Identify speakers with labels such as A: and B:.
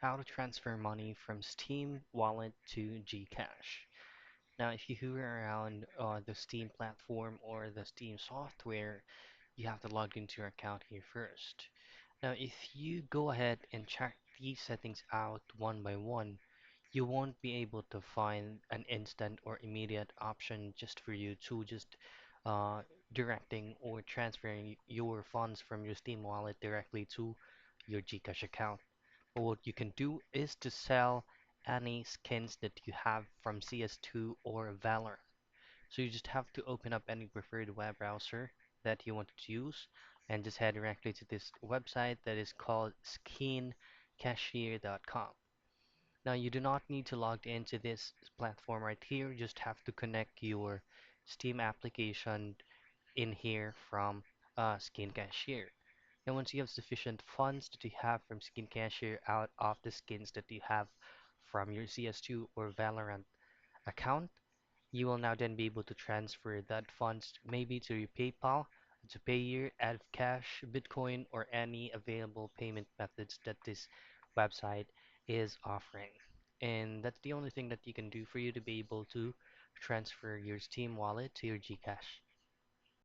A: how to transfer money from Steam wallet to Gcash. Now, if you hover around the Steam platform or the Steam software, you have to log into your account here first. Now, if you go ahead and check these settings out one by one, you won't be able to find an instant or immediate option just for you to just uh, directing or transferring your funds from your Steam wallet directly to your Gcash account. But what you can do is to sell any skins that you have from CS2 or Valorant. So you just have to open up any preferred web browser that you want to use and just head directly to this website that is called skincashier.com. Now you do not need to log into this platform right here, you just have to connect your Steam application in here from Skin Cashier. And once you have sufficient funds that you have from Skin Cashier out of the skins that you have from your CS2 or Valorant account, you will now then be able to transfer that funds maybe to your PayPal, to Payeer, add cash, Bitcoin, or any available payment methods that this website is offering. And that's the only thing that you can do for you to be able to transfer your Steam wallet to your Gcash.